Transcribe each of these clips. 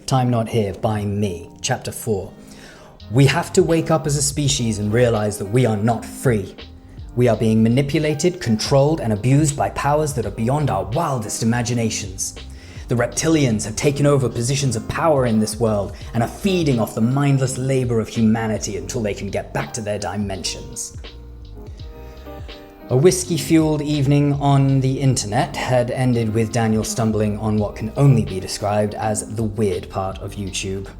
Time Not Here by me, Chapter 4. We have to wake up as a species and realize that we are not free. We are being manipulated, controlled, and abused by powers that are beyond our wildest imaginations. The reptilians have taken over positions of power in this world and are feeding off the mindless labor of humanity until they can get back to their dimensions. A whiskey-fueled evening on the internet had ended with Daniel stumbling on what can only be described as the weird part of YouTube.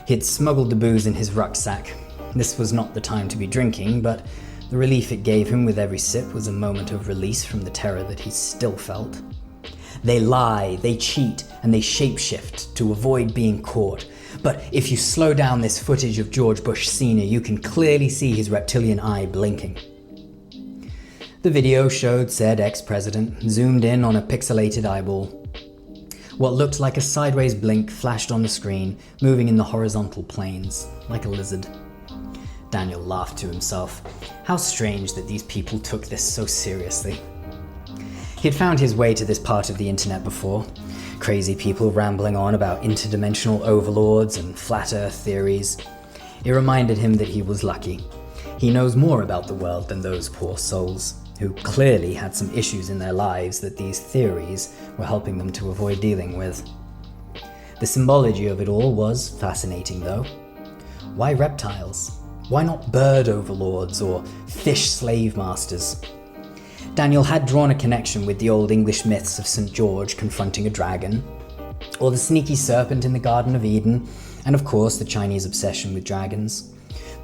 He'd smuggled the booze in his rucksack. This was not the time to be drinking, but the relief it gave him with every sip was a moment of release from the terror that he still felt. They lie, they cheat, and they shapeshift to avoid being caught. But if you slow down this footage of George Bush Sr., you can clearly see his reptilian eye blinking. The video showed said ex-president zoomed in on a pixelated eyeball. What looked like a sideways blink flashed on the screen, moving in the horizontal planes, like a lizard. Daniel laughed to himself. How strange that these people took this so seriously. He had found his way to this part of the internet before. Crazy people rambling on about interdimensional overlords and flat earth theories. It reminded him that he was lucky. He knows more about the world than those poor souls, who clearly had some issues in their lives that these theories were helping them to avoid dealing with. The symbology of it all was fascinating, though. Why reptiles? Why not bird overlords or fish slave masters? Daniel had drawn a connection with the old English myths of St. George confronting a dragon, or the sneaky serpent in the Garden of Eden, and of course the Chinese obsession with dragons.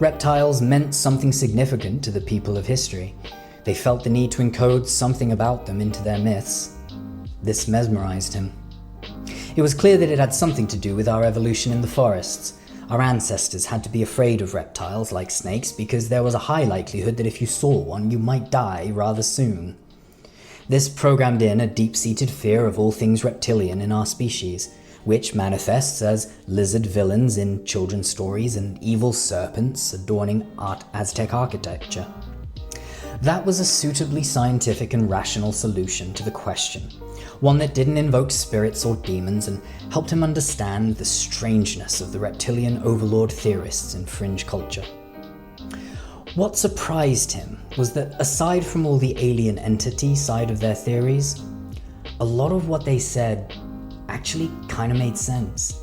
Reptiles meant something significant to the people of history. They felt the need to encode something about them into their myths. This mesmerized him. It was clear that it had something to do with our evolution in the forests. Our ancestors had to be afraid of reptiles like snakes because there was a high likelihood that if you saw one, you might die rather soon. This programmed in a deep-seated fear of all things reptilian in our species, which manifests as lizard villains in children's stories and evil serpents adorning Aztec architecture. That was a suitably scientific and rational solution to the question, one that didn't invoke spirits or demons and helped him understand the strangeness of the reptilian overlord theorists in fringe culture. What surprised him was that aside from all the alien entity side of their theories, a lot of what they said actually kind of made sense.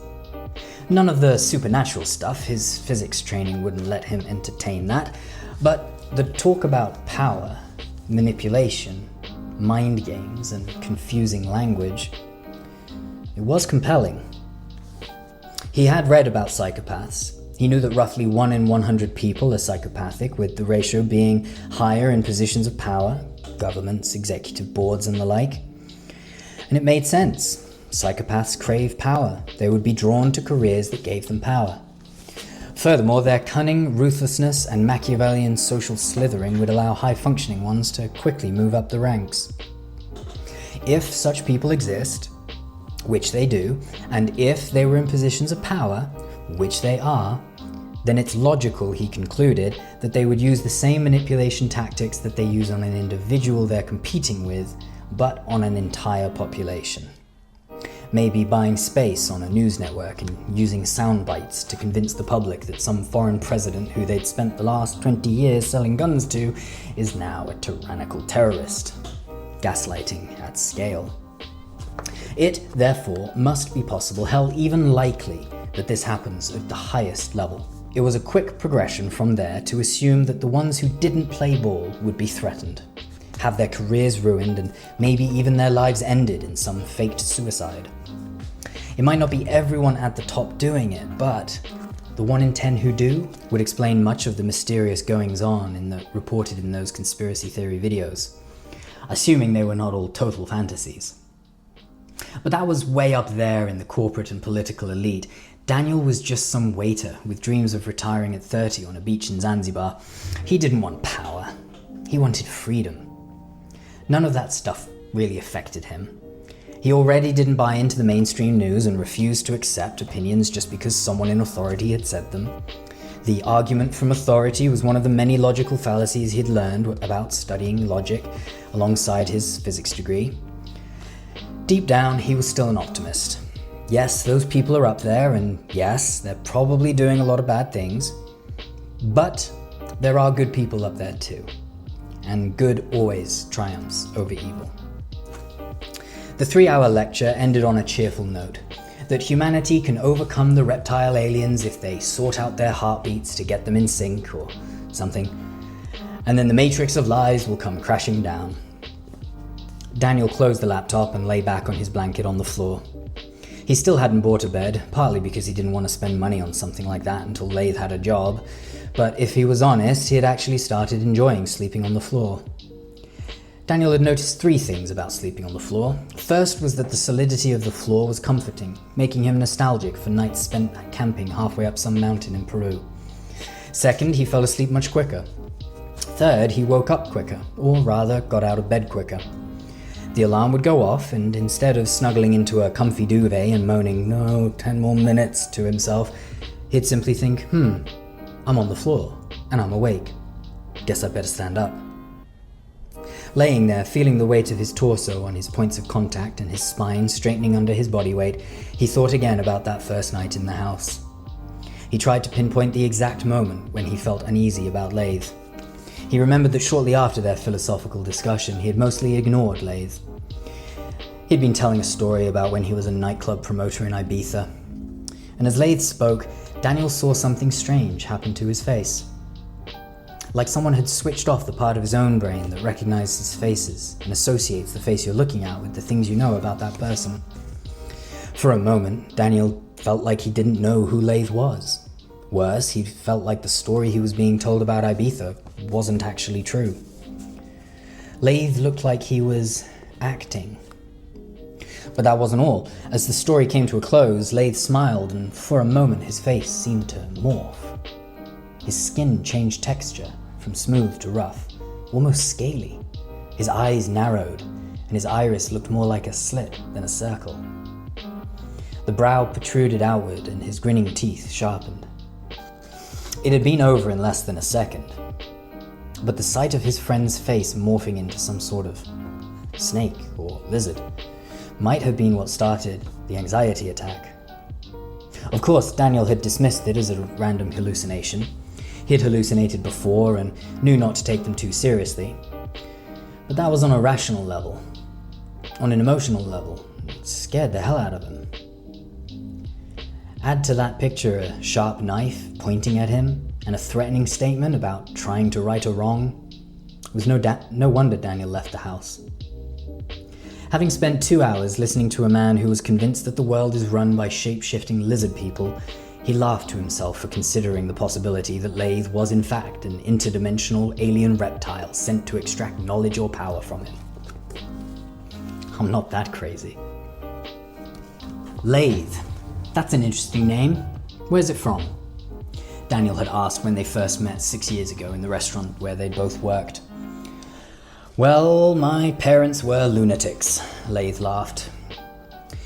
None of the supernatural stuff, his physics training wouldn't let him entertain that, but the talk about power, manipulation, mind games, and confusing language, it was compelling. He had read about psychopaths. He knew that roughly 1 in 100 people are psychopathic, with the ratio being higher in positions of power, governments, executive boards, and the like. And it made sense. Psychopaths crave power. They would be drawn to careers that gave them power. Furthermore, their cunning, ruthlessness, and Machiavellian social slithering would allow high-functioning ones to quickly move up the ranks. If such people exist, which they do, and if they were in positions of power, which they are, then it's logical, he concluded, that they would use the same manipulation tactics that they use on an individual they're competing with, but on an entire population. Maybe buying space on a news network and using sound bites to convince the public that some foreign president who they'd spent the last 20 years selling guns to is now a tyrannical terrorist. Gaslighting at scale. It, therefore, must be possible, hell, even likely, that this happens at the highest level. It was a quick progression from there to assume that the ones who didn't play ball would be threatened, have their careers ruined, and maybe even their lives ended in some faked suicide. It might not be everyone at the top doing it, but the 1 in 10 who do would explain much of the mysterious goings-on reported in those conspiracy theory videos, assuming they were not all total fantasies. But that was way up there in the corporate and political elite. Daniel was just some waiter with dreams of retiring at 30 on a beach in Zanzibar. He didn't want power. He wanted freedom. None of that stuff really affected him. He already didn't buy into the mainstream news and refused to accept opinions just because someone in authority had said them. The argument from authority was one of the many logical fallacies he'd learned about studying logic alongside his physics degree. Deep down, he was still an optimist. Yes, those people are up there, and yes, they're probably doing a lot of bad things, but there are good people up there too, and good always triumphs over evil. The 3-hour lecture ended on a cheerful note, that humanity can overcome the reptile aliens if they sort out their heartbeats to get them in sync or something, and then the matrix of lies will come crashing down. Daniel closed the laptop and lay back on his blanket on the floor. He still hadn't bought a bed, partly because he didn't want to spend money on something like that until Laythe had a job, but if he was honest, he had actually started enjoying sleeping on the floor. Daniel had noticed 3 things about sleeping on the floor. First was that the solidity of the floor was comforting, making him nostalgic for nights spent camping halfway up some mountain in Peru. Second, he fell asleep much quicker. Third, he woke up quicker, or rather, got out of bed quicker. The alarm would go off, and instead of snuggling into a comfy duvet and moaning, "No, 10 more minutes," to himself, he'd simply think, I'm on the floor, and I'm awake. Guess I better stand up. Laying there, feeling the weight of his torso on his points of contact and his spine straightening under his body weight, he thought again about that first night in the house. He tried to pinpoint the exact moment when he felt uneasy about Laythe. He remembered that shortly after their philosophical discussion, he had mostly ignored Laythe. He'd been telling a story about when he was a nightclub promoter in Ibiza. And as Laythe spoke, Daniel saw something strange happen to his face. Like someone had switched off the part of his own brain that recognizes faces and associates the face you're looking at with the things you know about that person. For a moment, Daniel felt like he didn't know who Laythe was. Worse, he felt like the story he was being told about Ibiza wasn't actually true. Laythe looked like he was acting. But that wasn't all. As the story came to a close, Laythe smiled, and for a moment his face seemed to morph. His skin changed texture from smooth to rough, almost scaly. His eyes narrowed, and his iris looked more like a slit than a circle. The brow protruded outward, and his grinning teeth sharpened. It had been over in less than a second, but the sight of his friend's face morphing into some sort of snake or lizard might have been what started the anxiety attack. Of course, Daniel had dismissed it as a random hallucination. He had hallucinated before and knew not to take them too seriously. But that was on a rational level. On an emotional level, it scared the hell out of him. Add to that picture a sharp knife pointing at him and a threatening statement about trying to right a wrong. It was no wonder Daniel left the house. Having spent 2 hours listening to a man who was convinced that the world is run by shape-shifting lizard people, he laughed to himself for considering the possibility that Laythe was in fact an interdimensional alien reptile sent to extract knowledge or power from him. I'm not that crazy. Laythe. That's an interesting name. Where's it from? Daniel had asked when they first met 6 years ago in the restaurant where they both worked. Well, my parents were lunatics, Laythe laughed.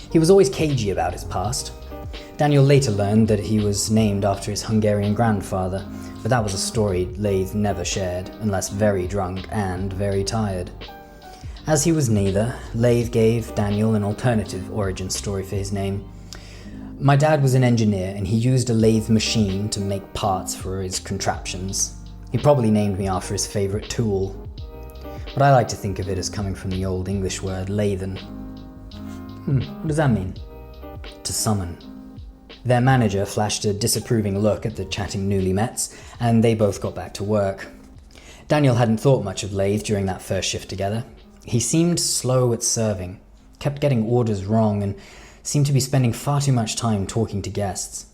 He was always cagey about his past. Daniel later learned that he was named after his Hungarian grandfather, but that was a story Laythe never shared, unless very drunk and very tired. As he was neither, Laythe gave Daniel an alternative origin story for his name. My dad was an engineer, and he used a lathe machine to make parts for his contraptions. He probably named me after his favorite tool. But I like to think of it as coming from the old English word lathen. What does that mean? To summon. Their manager flashed a disapproving look at the chatting newly-mets, and they both got back to work. Daniel hadn't thought much of Laythe during that first shift together. He seemed slow at serving, kept getting orders wrong, and seemed to be spending far too much time talking to guests.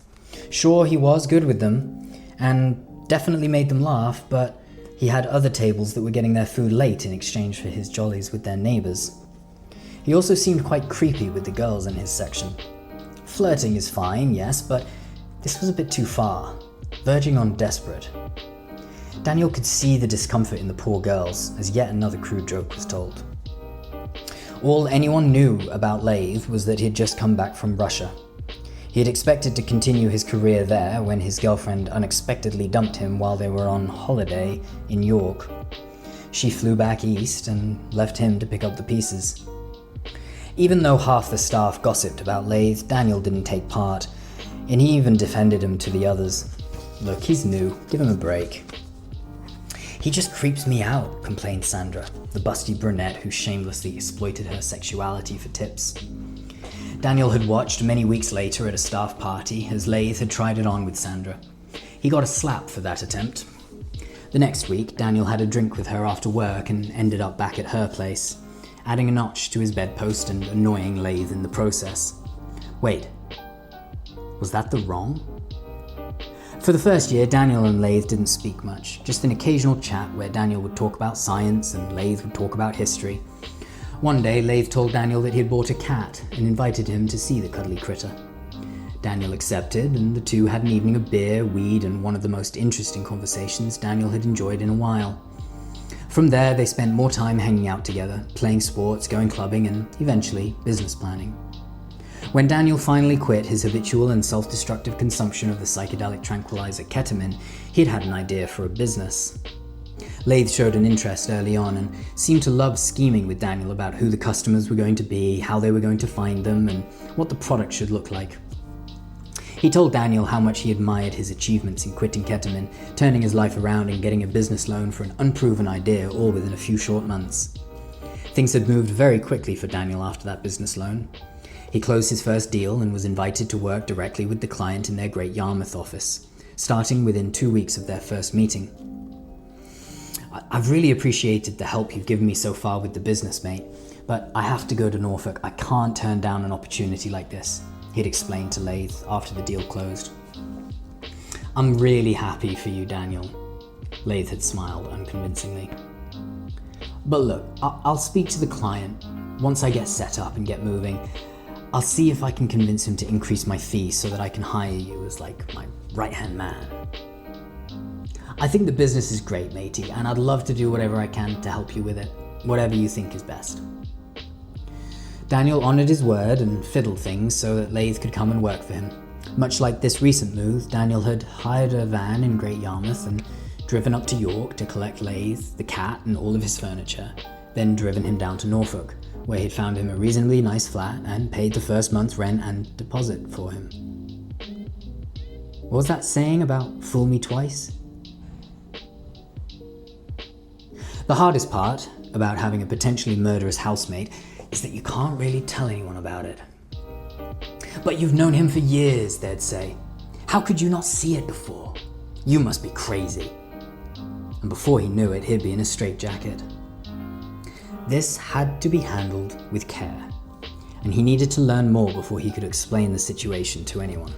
Sure, he was good with them, and definitely made them laugh, but he had other tables that were getting their food late in exchange for his jollies with their neighbors. He also seemed quite creepy with the girls in his section. Flirting is fine, yes, but this was a bit too far, verging on desperate. Daniel could see the discomfort in the poor girls as yet another crude joke was told. All anyone knew about Laythe was that he'd just come back from Russia. He had expected to continue his career there when his girlfriend unexpectedly dumped him while they were on holiday in York. She flew back east and left him to pick up the pieces. Even though half the staff gossiped about Laythe, Daniel didn't take part, and he even defended him to the others. Look, he's new, give him a break. He just creeps me out, complained Sandra, the busty brunette who shamelessly exploited her sexuality for tips. Daniel had watched many weeks later at a staff party as Laythe had tried it on with Sandra. He got a slap for that attempt. The next week, Daniel had a drink with her after work and ended up back at her place, adding a notch to his bedpost and annoying Laythe in the process. Wait, was that the wrong? For the first year, Daniel and Laythe didn't speak much, just an occasional chat where Daniel would talk about science and Laythe would talk about history. One day, Laythe told Daniel that he had bought a cat and invited him to see the cuddly critter. Daniel accepted, and the two had an evening of beer, weed, and one of the most interesting conversations Daniel had enjoyed in a while. From there, they spent more time hanging out together, playing sports, going clubbing, and eventually business planning. When Daniel finally quit his habitual and self-destructive consumption of the psychedelic tranquilizer ketamine, he'd had an idea for a business. Laythe showed an interest early on and seemed to love scheming with Daniel about who the customers were going to be, how they were going to find them, and what the product should look like. He told Daniel how much he admired his achievements in quitting ketamine, turning his life around and getting a business loan for an unproven idea all within a few short months. Things had moved very quickly for Daniel after that business loan. He closed his first deal and was invited to work directly with the client in their Great Yarmouth office, starting within 2 weeks of their first meeting. I've really appreciated the help you've given me so far with the business, mate, but I have to go to Norfolk. I can't turn down an opportunity like this, he'd explained to Laythe after the deal closed. I'm really happy for you, Daniel, Laythe had smiled unconvincingly. But look, I'll speak to the client. Once I get set up and get moving, I'll see if I can convince him to increase my fee so that I can hire you as like my right-hand man. I think the business is great, matey, and I'd love to do whatever I can to help you with it, whatever you think is best. Daniel honoured his word and fiddled things so that Laythe could come and work for him. Much like this recent move, Daniel had hired a van in Great Yarmouth and driven up to York to collect Laythe, the cat, and all of his furniture, then driven him down to Norfolk, where he'd found him a reasonably nice flat and paid the first month's rent and deposit for him. What was that saying about fool me twice? The hardest part about having a potentially murderous housemate is that you can't really tell anyone about it. But you've known him for years, they'd say. How could you not see it before? You must be crazy. And before he knew it, he'd be in a straitjacket. This had to be handled with care, and he needed to learn more before he could explain the situation to anyone.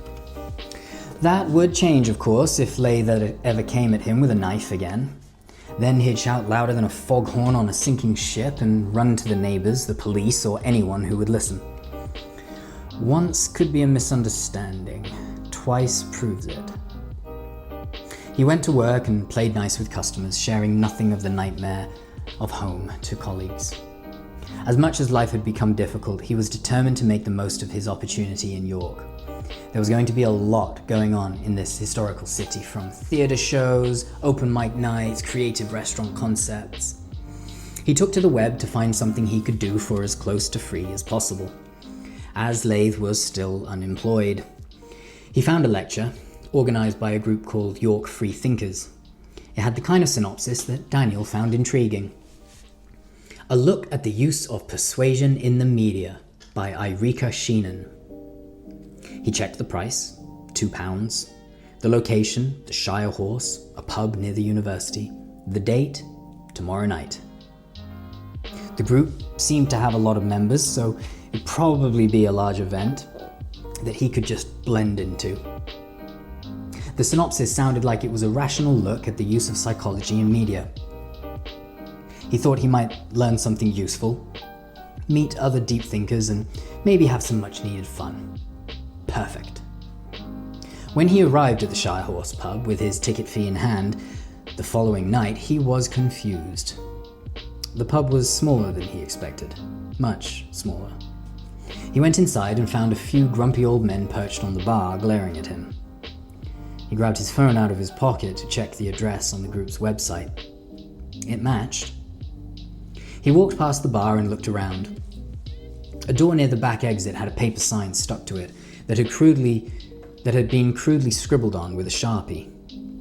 That would change, of course, if Laythe ever came at him with a knife again. Then he'd shout louder than a foghorn on a sinking ship and run to the neighbours, the police, or anyone who would listen. Once could be a misunderstanding. Twice proves it. He went to work and played nice with customers, sharing nothing of the nightmare of home to colleagues. As much as life had become difficult, he was determined to make the most of his opportunity in York. There was going to be a lot going on in this historical city, from theatre shows, open mic nights, creative restaurant concepts. He took to the web to find something he could do for as close to free as possible, as Laythe was still unemployed. He found a lecture, organised by a group called York Free Thinkers. It had the kind of synopsis that Daniel found intriguing. A look at the use of persuasion in the media by Irika Sheenan. He checked the price, £2, the location, the Shire Horse, a pub near the university, the date, tomorrow night. The group seemed to have a lot of members, so it'd probably be a large event that he could just blend into. The synopsis sounded like it was a rational look at the use of psychology in media. He thought he might learn something useful, meet other deep thinkers, and maybe have some much-needed fun. Perfect. When he arrived at the Shire Horse pub with his ticket fee in hand, the following night he was confused. The pub was smaller than he expected, much smaller. He went inside and found a few grumpy old men perched on the bar, glaring at him. He grabbed his phone out of his pocket to check the address on the group's website. It matched. He walked past the bar and looked around. A door near the back exit had a paper sign stuck to it that had been crudely scribbled on with a Sharpie.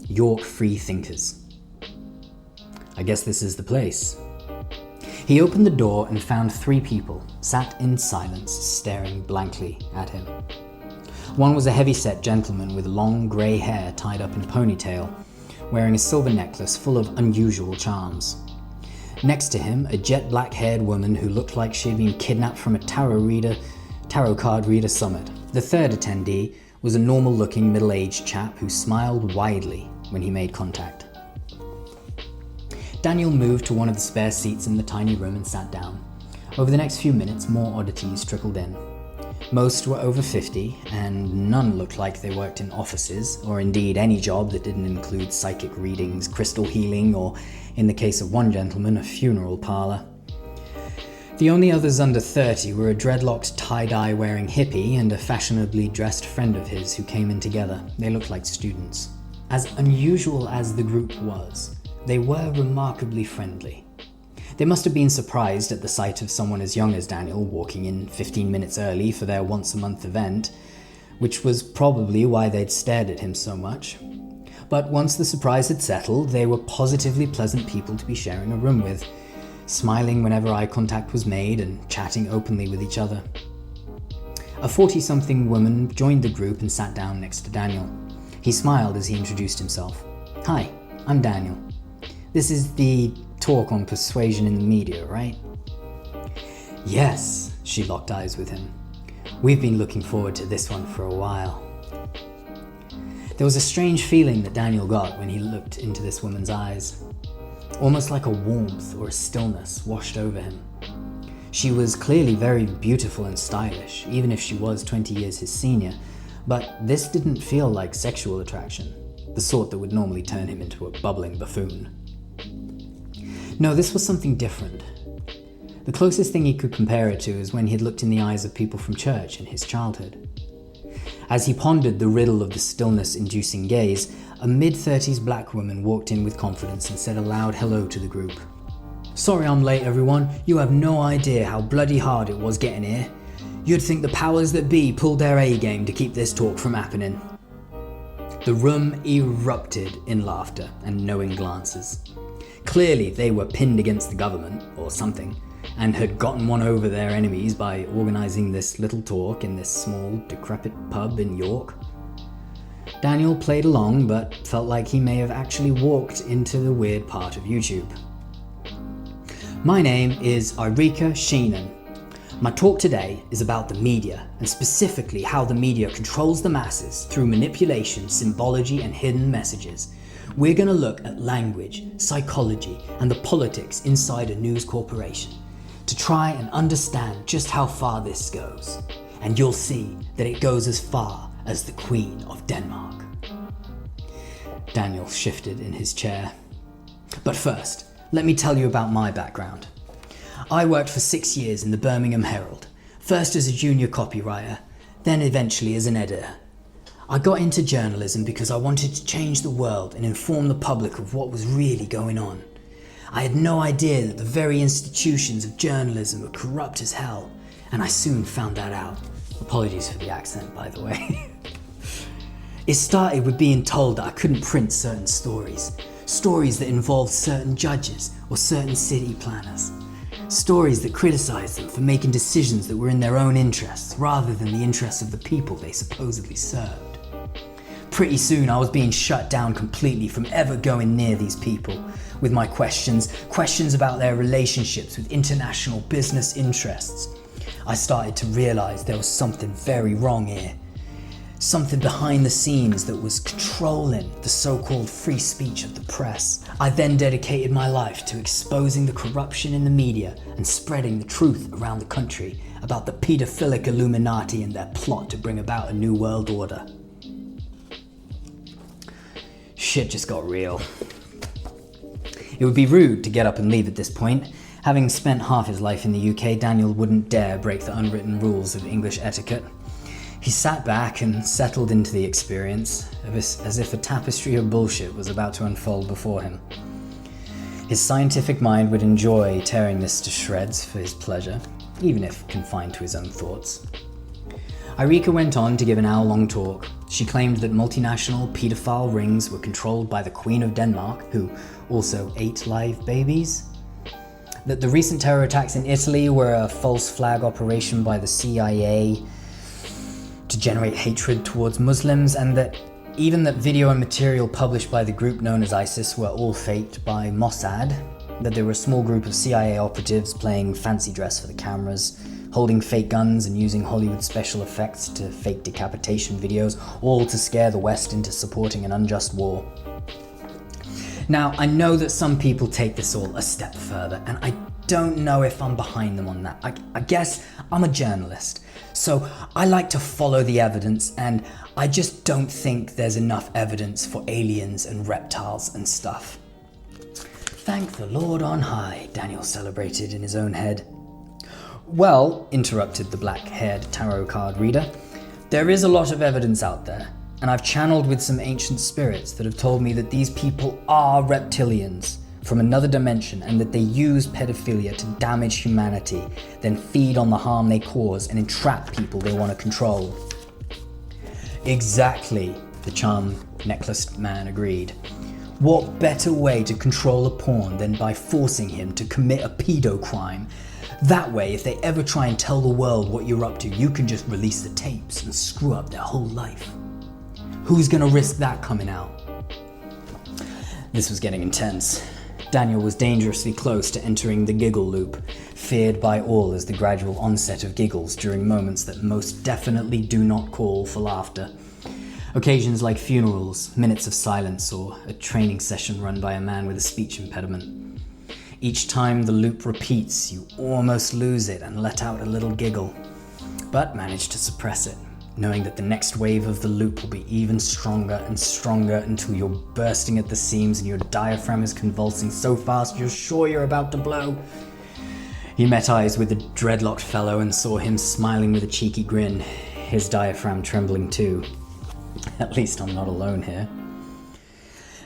York Free Thinkers. I guess this is the place. He opened the door and found 3 people, sat in silence, staring blankly at him. One was a heavy-set gentleman with long grey hair tied up in a ponytail, wearing a silver necklace full of unusual charms. Next to him, a jet black-haired woman who looked like she'd been kidnapped from a tarot card reader summit. The third attendee was a normal-looking middle-aged chap who smiled widely when he made contact. Daniel moved to one of the spare seats in the tiny room and sat down. Over the next few minutes, more oddities trickled in. Most were over 50, and none looked like they worked in offices, or indeed any job that didn't include psychic readings, crystal healing, or, in the case of one gentleman, a funeral parlor. The only others under 30 were a dreadlocked tie-dye wearing hippie and a fashionably dressed friend of his who came in together. They looked like students. As unusual as the group was, they were remarkably friendly. They must have been surprised at the sight of someone as young as Daniel walking in 15 minutes early for their once-a-month event, which was probably why they'd stared at him so much. But once the surprise had settled, they were positively pleasant people to be sharing a room with, smiling whenever eye contact was made and chatting openly with each other. A 40-something woman joined the group and sat down next to Daniel. He smiled as he introduced himself. "Hi, I'm Daniel. This is the talk on persuasion in the media, right?" "Yes," she locked eyes with him. "We've been looking forward to this one for a while." There was a strange feeling that Daniel got when he looked into this woman's eyes. Almost like a warmth or a stillness washed over him. She was clearly very beautiful and stylish, even if she was 20 years his senior, but this didn't feel like sexual attraction, the sort that would normally turn him into a bubbling buffoon. No, this was something different. The closest thing he could compare it to is when he had looked in the eyes of people from church in his childhood. As he pondered the riddle of the stillness-inducing gaze, a mid-30s black woman walked in with confidence and said a loud hello to the group. "Sorry I'm late, everyone. You have no idea how bloody hard it was getting here. You'd think the powers that be pulled their A-game to keep this talk from happening." The room erupted in laughter and knowing glances. Clearly, they were pinned against the government, or something, and had gotten one over their enemies by organising this little talk in this small, decrepit pub in York. Daniel played along, but felt like he may have actually walked into the weird part of YouTube. "My name is Irika Sheenan. My talk today is about the media, and specifically how the media controls the masses through manipulation, symbology, and hidden messages. We're going to look at language, psychology, and the politics inside a news corporation to try and understand just how far this goes. And you'll see that it goes as far as the Queen of Denmark." Daniel shifted in his chair. "But first, let me tell you about my background. I worked for 6 years in the Birmingham Herald, first as a junior copywriter, then eventually as an editor. I got into journalism because I wanted to change the world and inform the public of what was really going on. I had no idea that the very institutions of journalism were corrupt as hell, and I soon found that out. Apologies for the accent, by the way. It started with being told that I couldn't print certain stories that involved certain judges or certain city planners. Stories that criticized them for making decisions that were in their own interests rather than the interests of the people they supposedly served. Pretty soon I was being shut down completely from ever going near these people with my questions about their relationships with international business interests. I started to realize there was something very wrong here. Something behind the scenes that was controlling the so-called free speech of the press. I then dedicated my life to exposing the corruption in the media and spreading the truth around the country about the pedophilic Illuminati and their plot to bring about a new world order. Shit just got real. It would be rude to get up and leave at this point. Having spent half his life in the UK, Daniel wouldn't dare break the unwritten rules of English etiquette. He sat back and settled into the experience, as if a tapestry of bullshit was about to unfold before him. His scientific mind would enjoy tearing this to shreds for his pleasure. even if confined to his own thoughts. Irika went on to give an hour-long talk. She claimed that multinational paedophile rings were controlled by the Queen of Denmark, who also ate live babies, that the recent terror attacks in Italy were a false flag operation by the CIA to generate hatred towards Muslims, and that even that video and material published by the group known as ISIS were all faked by Mossad, that there were a small group of CIA operatives playing fancy dress for the cameras, holding fake guns and using Hollywood special effects to fake decapitation videos, all to scare the West into supporting an unjust war. Now, I know that some people take this all a step further, and I don't know if I'm behind them on that. I guess I'm a journalist, so I like to follow the evidence, and I just don't think there's enough evidence for aliens and reptiles and stuff. Thank the Lord on high, Daniel celebrated in his own head. Well, interrupted the black-haired tarot card reader, there is a lot of evidence out there, and I've channeled with some ancient spirits that have told me that these people are reptilians from another dimension, and that they use pedophilia to damage humanity, then feed on the harm they cause and entrap people they want to control. Exactly, the charm-necklaced man agreed. What better way to control a pawn than by forcing him to commit a pedo crime? That way, if they ever try and tell the world what you're up to, you can just release the tapes and screw up their whole life. Who's gonna risk that coming out? This was getting intense. Daniel was dangerously close to entering the giggle loop, feared by all as the gradual onset of giggles during moments that most definitely do not call for laughter. Occasions like funerals, minutes of silence, or a training session run by a man with a speech impediment. Each time the loop repeats, you almost lose it and let out a little giggle, but manage to suppress it, knowing that the next wave of the loop will be even stronger and stronger until you're bursting at the seams and your diaphragm is convulsing so fast you're sure you're about to blow. He met eyes with the dreadlocked fellow and saw him smiling with a cheeky grin, his diaphragm trembling too. At least I'm not alone here.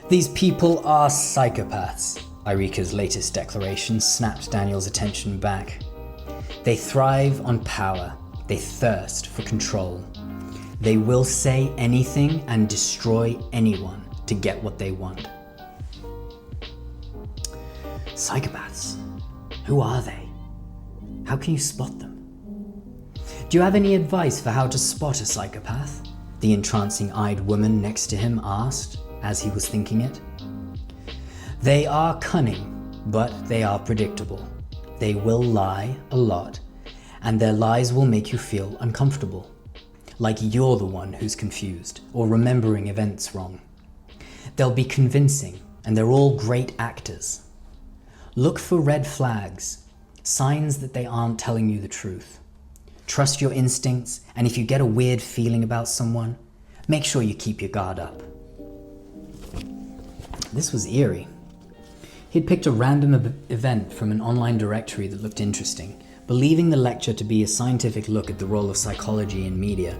These people are psychopaths. Irika's latest declaration snapped Daniel's attention back. They thrive on power. They thirst for control. They will say anything and destroy anyone to get what they want. Psychopaths. Who are they? How can you spot them? Do you have any advice for how to spot a psychopath? The entrancing-eyed woman next to him asked as he was thinking it. They are cunning, but they are predictable. They will lie a lot, and their lies will make you feel uncomfortable, like you're the one who's confused or remembering events wrong. They'll be convincing, and they're all great actors. Look for red flags, signs that they aren't telling you the truth. Trust your instincts, and if you get a weird feeling about someone, make sure you keep your guard up. This was eerie. He'd picked a random event from an online directory that looked interesting, believing the lecture to be a scientific look at the role of psychology in media.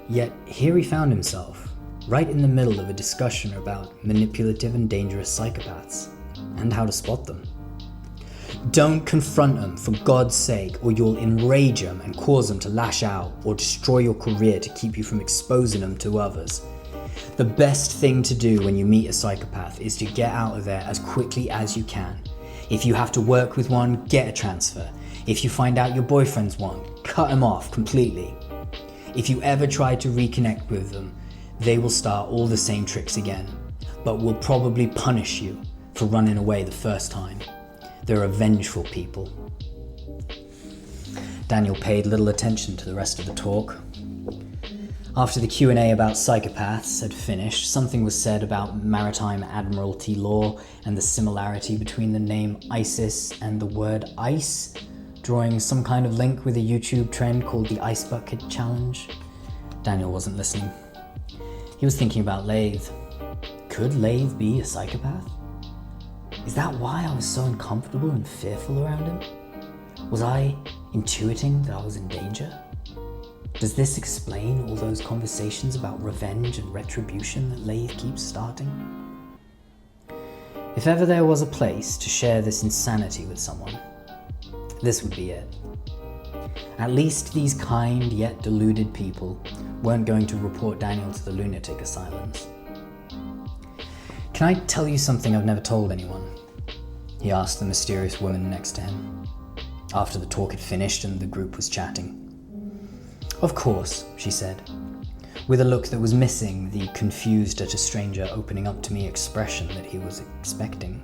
Yet here he found himself, right in the middle of a discussion about manipulative and dangerous psychopaths, and how to spot them. Don't confront them, for God's sake, or you'll enrage them and cause them to lash out or destroy your career to keep you from exposing them to others. The best thing to do when you meet a psychopath is to get out of there as quickly as you can. If you have to work with one, get a transfer. If you find out your boyfriend's one, cut him off completely. If you ever try to reconnect with them, they will start all the same tricks again, but will probably punish you for running away the first time. They're a vengeful people. Daniel paid little attention to the rest of the talk. After the Q&A about psychopaths had finished, something was said about maritime admiralty law and the similarity between the name ISIS and the word ice, drawing some kind of link with a YouTube trend called the Ice Bucket Challenge. Daniel wasn't listening. He was thinking about Laythe. Could Laythe be a psychopath? Is that why I was so uncomfortable and fearful around him? Was I intuiting that I was in danger? Does this explain all those conversations about revenge and retribution that Laythe keeps starting? If ever there was a place to share this insanity with someone, this would be it. At least these kind yet deluded people weren't going to report Daniel to the lunatic asylums. "Can I tell you something I've never told anyone?" he asked the mysterious woman next to him, after the talk had finished and the group was chatting. "Of course," she said, with a look that was missing the confused at a stranger opening up to me expression that he was expecting.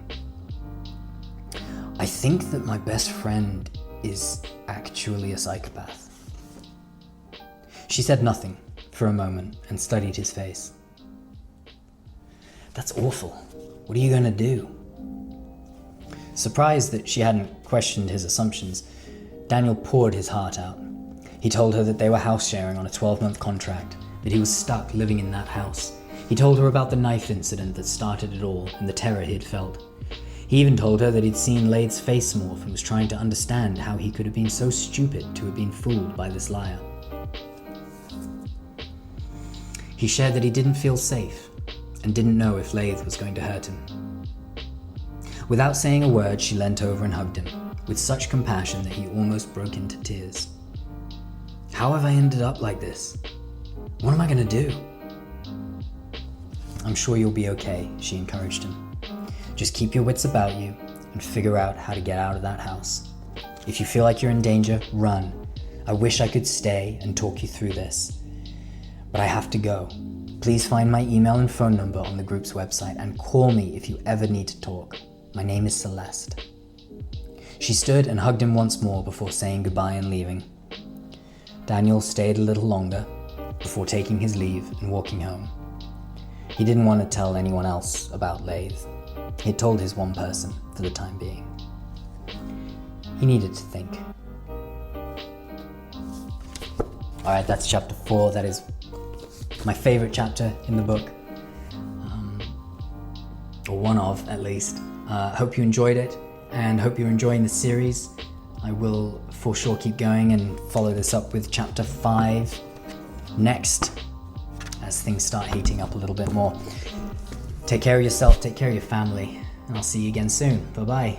"I think that my best friend is actually a psychopath." She said nothing for a moment and studied his face. "That's awful. What are you going to do?" Surprised that she hadn't questioned his assumptions, Daniel poured his heart out. He told her that they were house sharing on a 12-month contract, that he was stuck living in that house. He told her about the knife incident that started it all and the terror he'd felt. He even told her that he'd seen Laythe's face morph and was trying to understand how he could have been so stupid to have been fooled by this liar. He shared that he didn't feel safe and didn't know if Laythe was going to hurt him. Without saying a word, she leant over and hugged him, with such compassion that he almost broke into tears. "How have I ended up like this? What am I going to do?" "I'm sure you'll be okay," she encouraged him. "Just keep your wits about you and figure out how to get out of that house. If you feel like you're in danger, run. I wish I could stay and talk you through this, but I have to go. Please find my email and phone number on the group's website and call me if you ever need to talk. My name is Celeste." She stood and hugged him once more before saying goodbye and leaving. Daniel stayed a little longer before taking his leave and walking home. He didn't want to tell anyone else about Laythe. He had told his one person for the time being. He needed to think. Alright, that's chapter 4. That is my favorite chapter in the book. Or one of, at least. Hope you enjoyed it and hope you're enjoying the series. I will for sure keep going and follow this up with chapter 5 next as things start heating up a little bit more. Take care of yourself, take care of your family, and I'll see you again soon. Bye-bye.